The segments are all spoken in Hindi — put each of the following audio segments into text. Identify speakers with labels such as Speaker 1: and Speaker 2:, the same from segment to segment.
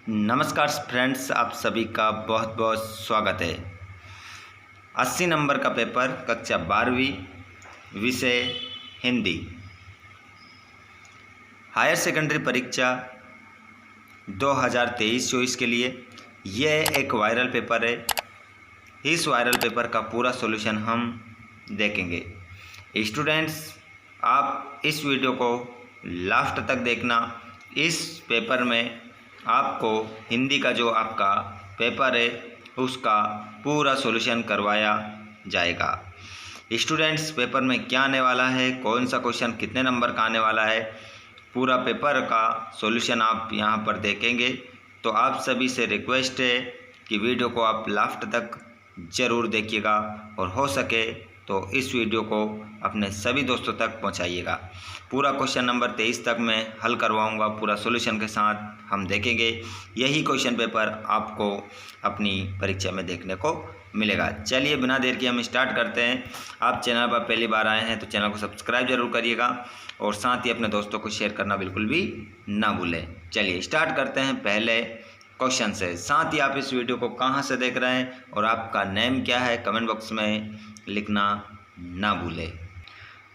Speaker 1: नमस्कार फ्रेंड्स, आप सभी का बहुत बहुत स्वागत है। 80 नंबर का पेपर कक्षा 12वीं विषय हिंदी हायर सेकेंडरी परीक्षा 2023-24 के लिए यह एक वायरल पेपर है। इस वायरल पेपर का पूरा सॉल्यूशन हम देखेंगे। स्टूडेंट्स, आप इस वीडियो को लास्ट तक देखना। इस पेपर में आपको हिंदी का जो आपका पेपर है उसका पूरा सॉल्यूशन करवाया जाएगा। स्टूडेंट्स, पेपर में क्या आने वाला है, कौन सा क्वेश्चन कितने नंबर का आने वाला है, पूरा पेपर का सॉल्यूशन आप यहाँ पर देखेंगे। तो आप सभी से रिक्वेस्ट है कि वीडियो को आप लास्ट तक ज़रूर देखिएगा और हो सके तो इस वीडियो को अपने सभी दोस्तों तक पहुंचाइएगा। पूरा क्वेश्चन नंबर 23 तक मैं हल करवाऊंगा, पूरा सॉल्यूशन के साथ हम देखेंगे। यही क्वेश्चन पेपर आपको अपनी परीक्षा में देखने को मिलेगा। चलिए बिना देर के हम स्टार्ट करते हैं। आप चैनल पर पहली बार आए हैं तो चैनल को सब्सक्राइब जरूर करिएगा और साथ ही अपने दोस्तों को शेयर करना बिल्कुल भी ना भूलें। चलिए स्टार्ट करते हैं पहले क्वेश्चन से। साथ ही आप इस वीडियो को कहाँ से देख रहे हैं और आपका नेम क्या है कमेंट बॉक्स में लिखना ना भूलें।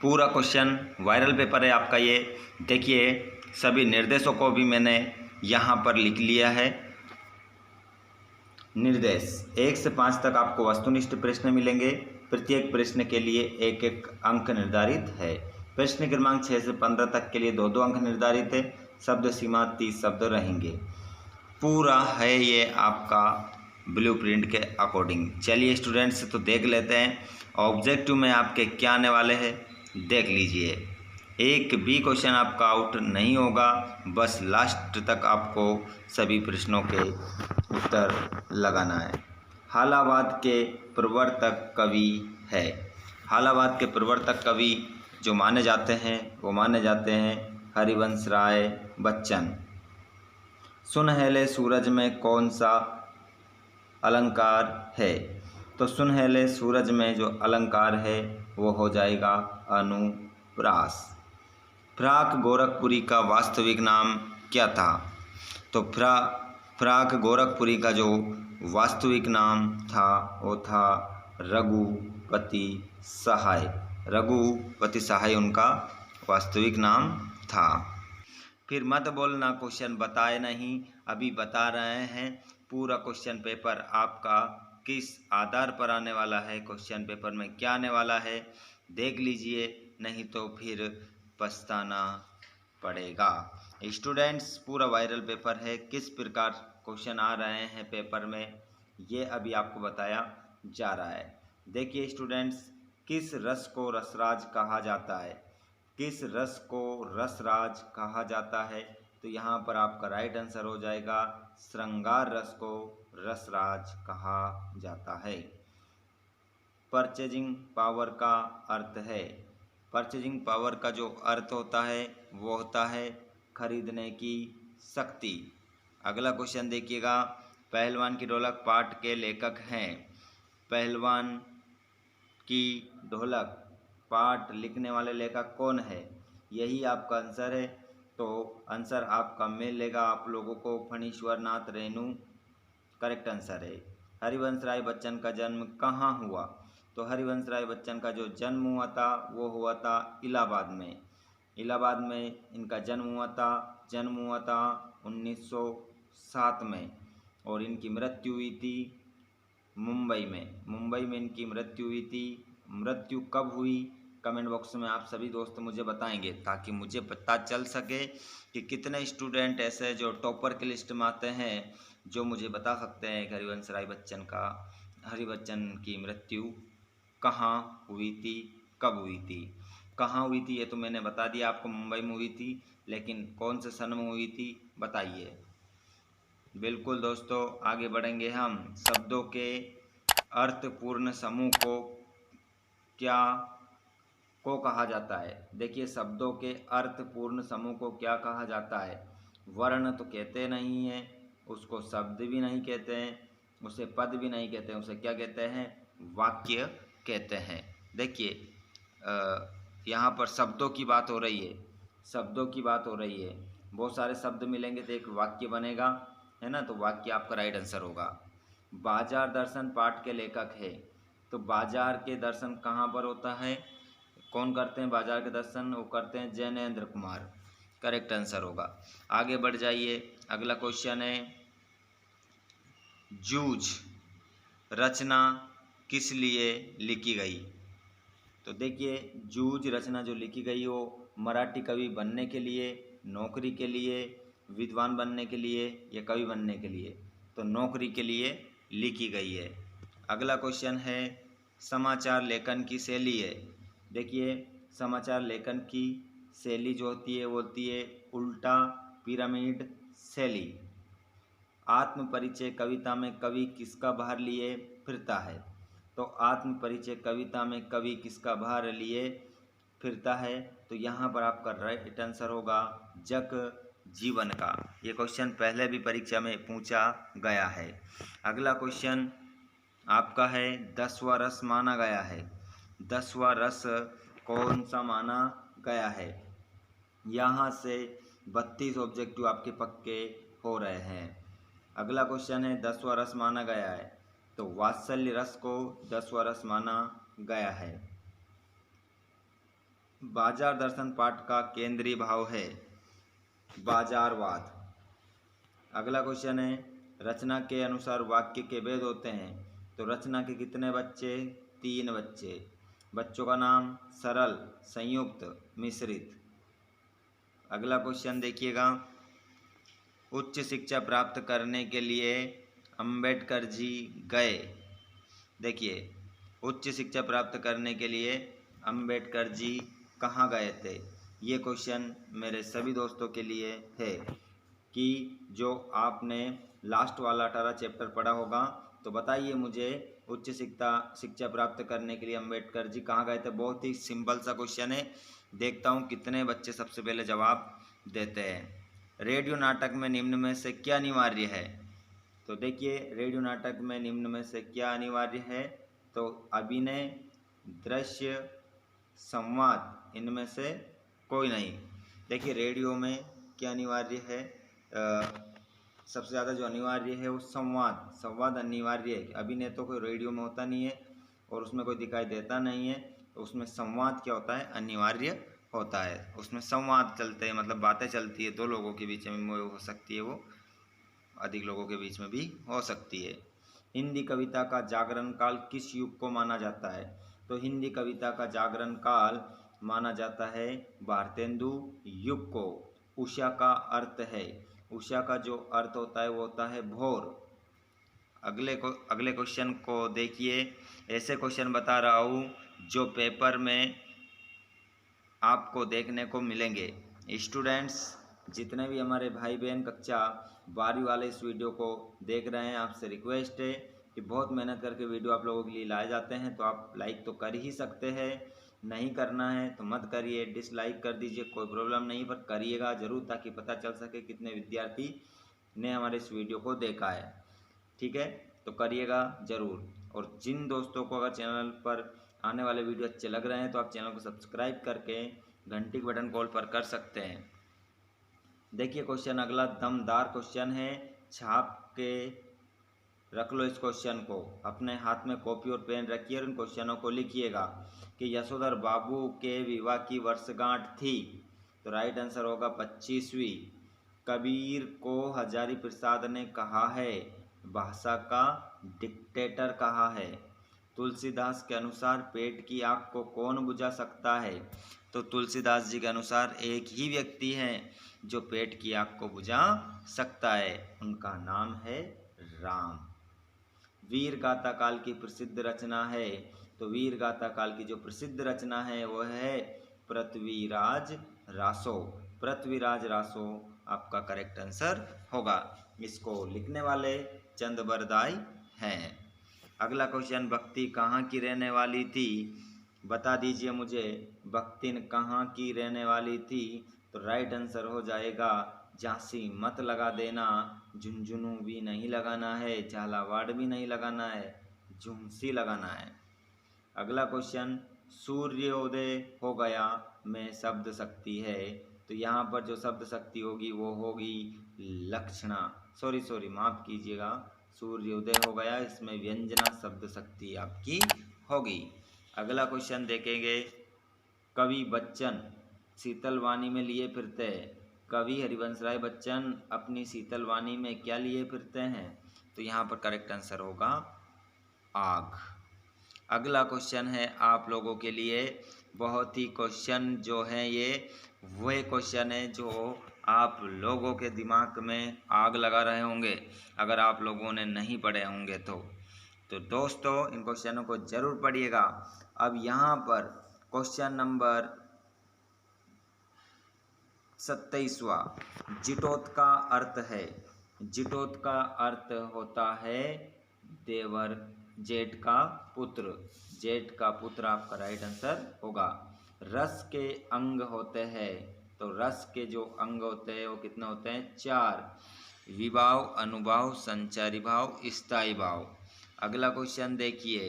Speaker 1: पूरा क्वेश्चन वायरल पेपर है आपका ये। देखिए, सभी निर्देशों को भी मैंने यहाँ पर लिख लिया है। निर्देश 1 से 5 तक आपको वस्तुनिष्ठ प्रश्न मिलेंगे। प्रत्येक प्रश्न के लिए एक एक अंक निर्धारित है। प्रश्न क्रमांक 6 से 15 तक के लिए 2-2 अंक निर्धारित है। शब्द सीमा 30 शब्द रहेंगे। पूरा है ये आपका ब्लूप्रिंट के अकॉर्डिंग। चलिए स्टूडेंट्स, तो देख लेते हैं ऑब्जेक्टिव में आपके क्या आने वाले हैं। देख लीजिए, एक भी क्वेश्चन आपका आउट नहीं होगा। बस लास्ट तक आपको सभी प्रश्नों के उत्तर लगाना है। हालावाद के प्रवर्तक कवि है। हालावाद के प्रवर्तक कवि जो माने जाते हैं वो माने जाते हैं हरिवंश राय बच्चन। सुनहले सूरज में कौन सा अलंकार है? तो सुनहले सूरज में जो अलंकार है वो हो जाएगा अनुप्रास। फ्राक गोरखपुरी का वास्तविक नाम क्या था? तो फ्राक गोरखपुरी का जो वास्तविक नाम था वो था रघुपति सहाय। रघुपति सहाय उनका वास्तविक नाम था। फिर मत बोलना क्वेश्चन बताए नहीं, अभी बता रहे हैं। पूरा क्वेश्चन पेपर आपका किस आधार पर आने वाला है, क्वेश्चन पेपर में क्या आने वाला है देख लीजिए, नहीं तो फिर पछताना पड़ेगा। स्टूडेंट्स, पूरा वायरल पेपर है। किस प्रकार क्वेश्चन आ रहे हैं पेपर में ये अभी आपको बताया जा रहा है। देखिए स्टूडेंट्स, किस रस को रसराज कहा जाता है? किस रस को रसराज कहा जाता है? तो यहाँ पर आपका राइट आंसर हो जाएगा श्रृंगार रस को रसराज कहा जाता है। परचेजिंग पावर का अर्थ है। परचेजिंग पावर का जो अर्थ होता है वो होता है खरीदने की शक्ति। अगला क्वेश्चन देखिएगा, पहलवान की ढोलक पाठ के लेखक हैं। पहलवान की ढोलक पाठ लिखने वाले लेखक कौन है? यही आपका आंसर है। तो आंसर आपका मिल लेगा आप लोगों को फणीश्वर नाथ रेणु करेक्ट आंसर है। हरिवंश राय बच्चन का जन्म कहाँ हुआ? तो हरिवंश राय बच्चन का जो जन्म हुआ था वो हुआ था इलाहाबाद में। इलाहाबाद में इनका जन्म हुआ था। जन्म हुआ था 1907 में और इनकी मृत्यु हुई थी मुंबई में। मुंबई में इनकी मृत्यु हुई थी। मृत्यु कब हुई कमेंट बॉक्स में आप सभी दोस्त मुझे बताएंगे, ताकि मुझे पता चल सके कि कितने स्टूडेंट ऐसे जो टॉपर की लिस्ट में आते हैं जो मुझे बता सकते हैं कि हरिवंश राय बच्चन की मृत्यु कहाँ हुई थी, कब हुई थी। कहाँ हुई थी ये तो मैंने बता दिया आपको, मुंबई में हुई थी, लेकिन कौन से सन में हुई थी बताइए। बिल्कुल दोस्तों, आगे बढ़ेंगे हम। शब्दों के अर्थपूर्ण समूह को क्या को कहा जाता है? देखिए, शब्दों के अर्थपूर्ण समूह को क्या कहा जाता है? वर्ण तो कहते नहीं हैं, उसको शब्द भी नहीं कहते हैं, उसे पद भी नहीं कहते हैं, उसे क्या कहते हैं? वाक्य कहते हैं। देखिए, यहाँ पर शब्दों की बात हो रही है। शब्दों की बात हो रही है। बहुत सारे शब्द मिलेंगे तो एक वाक्य बनेगा। है ना, तो वाक्य आपका राइट आंसर होगा। बाजार दर्शन पाठ के लेखक है, तो बाजार के दर्शन कहाँ पर होता है, कौन करते हैं बाजार के दर्शन, वो करते हैं जैनेन्द्र कुमार, करेक्ट आंसर होगा। आगे बढ़ जाइए, अगला क्वेश्चन है जूझ रचना किस लिए लिखी गई। तो देखिए जूझ रचना जो लिखी गई वो मराठी कवि बनने के लिए, नौकरी के लिए, विद्वान बनने के लिए या कवि बनने के लिए, तो नौकरी के लिए लिखी गई है। अगला क्वेश्चन है समाचार लेखन की शैली है। देखिए समाचार लेखन की शैली जो होती है वो होती है उल्टा पिरामिड शैली। आत्म परिचय कविता में कवि किसका भार लिए फिरता है, तो आत्म परिचय कविता में कवि किसका भार लिए फिरता है, तो यहाँ पर आपका राइट आंसर होगा जग जीवन का। ये क्वेश्चन पहले भी परीक्षा में पूछा गया है। अगला क्वेश्चन आपका है 10वां रस माना गया है। 10वां रस कौन सा माना गया है, यहाँ से 32 ऑब्जेक्टिव आपके पक्के हो रहे हैं। अगला क्वेश्चन है 10वां रस माना गया है, तो वात्सल्य रस को 10वां रस माना गया है। बाजार दर्शन पाठ का केंद्रीय भाव है बाजारवाद। अगला क्वेश्चन है रचना के अनुसार वाक्य के भेद होते हैं, तो रचना के कितने बच्चे, 3 बच्चे। बच्चों का नाम सरल, संयुक्त, मिश्रित। अगला क्वेश्चन देखिएगा उच्च शिक्षा प्राप्त करने के लिए अंबेडकर जी गए। देखिए उच्च शिक्षा प्राप्त करने के लिए अंबेडकर जी कहाँ गए थे, ये क्वेश्चन मेरे सभी दोस्तों के लिए है कि जो आपने लास्ट वाला 18 चैप्टर पढ़ा होगा, तो बताइए मुझे उच्च शिक्षा प्राप्त करने के लिए अंबेडकर जी कहाँ गए थे। बहुत ही सिंपल सा क्वेश्चन है, देखता हूँ कितने बच्चे सबसे पहले जवाब देते हैं। रेडियो नाटक में निम्न में से क्या अनिवार्य है, तो देखिए रेडियो नाटक में निम्न में से क्या अनिवार्य है, तो अभिनय, दृश्य, संवाद, इनमें से कोई नहीं। देखिए रेडियो में क्या अनिवार्य है, सबसे ज़्यादा जो अनिवार्य है वो संवाद अनिवार्य है। अभिनय तो कोई रेडियो में होता नहीं है और उसमें कोई दिखाई देता नहीं है, तो उसमें संवाद क्या होता है, अनिवार्य होता है। उसमें संवाद चलते हैं, मतलब बातें चलती है, 2 लोगों के बीच में हो सकती है, वो अधिक लोगों के बीच में भी हो सकती है। हिंदी कविता का जागरण काल किस युग को माना जाता है, तो हिंदी कविता का जागरण काल माना जाता है भारतेंदु युग को। उषा का अर्थ है, उषा का जो अर्थ होता है वो होता है भोर। अगले क्वेश्चन को देखिए, ऐसे क्वेश्चन बता रहा हूँ जो पेपर में आपको देखने को मिलेंगे। स्टूडेंट्स जितने भी हमारे भाई बहन कक्षा 12वीं वाले इस वीडियो को देख रहे हैं, आपसे रिक्वेस्ट है कि बहुत मेहनत करके वीडियो आप लोगों के लिए लाए जाते हैं, तो आप लाइक तो कर ही सकते हैं, नहीं करना है तो मत करिए, डिसलाइक कर दीजिए, कोई प्रॉब्लम नहीं, पर करिएगा ज़रूर ताकि पता चल सके कितने विद्यार्थी ने हमारे इस वीडियो को देखा है। ठीक है, तो करिएगा ज़रूर। और जिन दोस्तों को अगर चैनल पर आने वाले वीडियो अच्छे लग रहे हैं तो आप चैनल को सब्सक्राइब करके घंटी के बटन कॉल पर कर सकते हैं। देखिए क्वेश्चन अगला दमदार क्वेश्चन है, छाप के रख लो इस क्वेश्चन को, अपने हाथ में कॉपी और पेन रखिए और इन क्वेश्चनों को लिखिएगा कि यशोधर बाबू के विवाह की वर्षगांठ थी, तो राइट आंसर होगा 25वीं। कबीर को हजारी प्रसाद ने कहा है भाषा का डिक्टेटर कहा है। तुलसीदास के अनुसार पेट की आग को कौन बुझा सकता है, तो तुलसीदास जी के अनुसार एक ही व्यक्ति हैं जो पेट की आग को बुझा सकता है, उनका नाम है राम। वीर गाथा काल की प्रसिद्ध रचना है, तो वीर गाथा काल की जो प्रसिद्ध रचना है वो है पृथ्वीराज रासो। पृथ्वीराज रासो आपका करेक्ट आंसर होगा। इसको लिखने वाले चंद बरदाई हैं। अगला क्वेश्चन, भक्ति कहाँ की रहने वाली थी, बता दीजिए मुझे भक्तिन कहाँ की रहने वाली थी, तो राइट आंसर हो जाएगा झांसी। मत लगा देना, झुंझुनू भी नहीं लगाना है, झालावाड़ भी नहीं लगाना है, झुंसी लगाना है। अगला क्वेश्चन, सूर्योदय हो गया में शब्द शक्ति है, तो तो यहाँ पर जो शब्द शक्ति होगी वो होगी लक्षणा, सॉरी माफ़ कीजिएगा, सूर्योदय हो गया, इसमें व्यंजना शब्द शक्ति आपकी होगी। अगला क्वेश्चन देखेंगे, कवि बच्चन शीतल वाणी में लिए फिरते हैं। कवि हरिवंश राय बच्चन अपनी शीतल वाणी में क्या लिए फिरते हैं? तो यहाँ पर करेक्ट आंसर होगा आग। अगला क्वेश्चन है आप लोगों के लिए, बहुत ही क्वेश्चन जो है ये वह क्वेश्चन है जो आप लोगों के दिमाग में आग लगा रहे होंगे अगर आप लोगों ने नहीं पढ़े होंगे तो दोस्तों इन क्वेश्चनों को ज़रूर पढ़िएगा। अब यहाँ पर क्वेश्चन नंबर 27वां, जिटोत का अर्थ है, जिटोत का अर्थ होता है देवर, जेठ का पुत्र, जेठ का पुत्र आपका राइट आंसर होगा। रस के अंग होते हैं, तो रस के जो अंग होते हैं वो कितने होते हैं? 4, विभाव, अनुभाव, संचारी भाव, स्थायी भाव। अगला क्वेश्चन देखिए,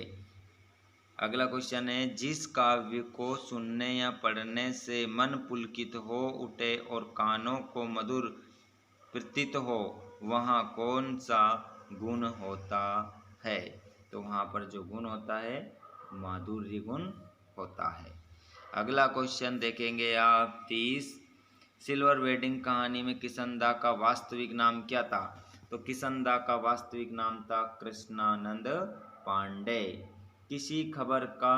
Speaker 1: अगला क्वेश्चन है, जिस काव्य को सुनने या पढ़ने से मन पुलकित हो उठे और कानों को मधुर प्रतीत हो वहाँ कौन सा गुण होता है? तो वहाँ पर जो गुण होता है माधुर्य गुण होता है। अगला क्वेश्चन देखेंगे आप 30, सिल्वर वेडिंग कहानी में किसनदा का वास्तविक नाम क्या था? तो किसनदा का वास्तविक नाम था कृष्णानंद पांडे। किसी खबर का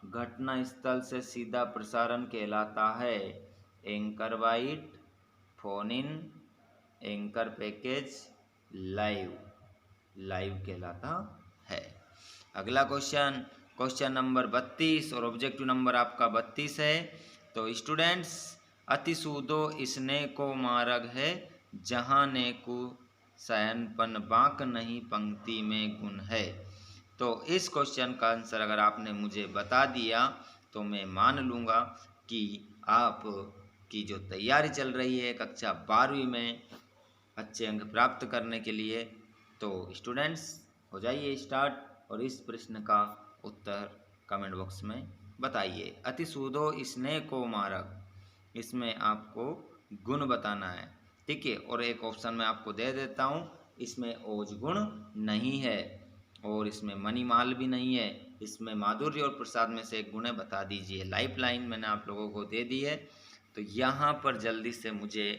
Speaker 1: घटना स्थल से सीधा प्रसारण कहलाता है? Anchor bite, phone in, anchor package, live, live कहलाता है। अगला क्वेश्चन, क्वेश्चन नंबर 32 और ऑब्जेक्टिव नंबर आपका 32 है। तो स्टूडेंट्स, अतिसूदो स्नेह को मार्ग है, जहाँ ने को शयनपन बाक नहीं पंक्ति में गुण है। तो इस क्वेश्चन का आंसर अगर आपने मुझे बता दिया तो मैं मान लूँगा कि आप की जो तैयारी चल रही है कक्षा 12वीं में अच्छे अंक प्राप्त करने के लिए, तो स्टूडेंट्स हो जाइए स्टार्ट और इस प्रश्न का उत्तर कमेंट बॉक्स में बताइए। अतिसूदो स्नेह को मारक, इसमें आपको गुण बताना है, ठीक है। और एक ऑप्शन मैं आपको दे देता हूँ, इसमें ओज गुण नहीं है और इसमें मणिमाल भी नहीं है, इसमें माधुर्य और प्रसाद में से एक गुण है, बता दीजिए। लाइफ लाइन मैंने आप लोगों को दे दी है, तो यहाँ पर जल्दी से मुझे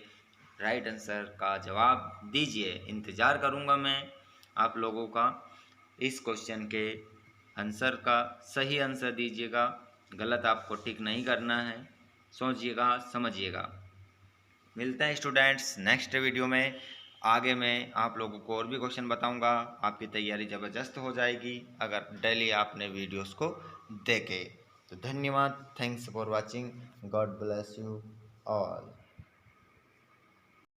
Speaker 1: राइट आंसर का जवाब दीजिए। इंतज़ार करूँगा मैं आप लोगों का। इस क्वेश्चन के आंसर का सही आंसर दीजिएगा, गलत आपको टिक नहीं करना है, सोचिएगा समझिएगा। मिलते हैं स्टूडेंट्स नेक्स्ट वीडियो में। आगे मैं आप लोगों को और भी क्वेश्चन बताऊंगा, आपकी तैयारी ज़बरदस्त हो जाएगी अगर डेली आपने वीडियोस को देखे। तो धन्यवाद, thanks for watching, God bless you all.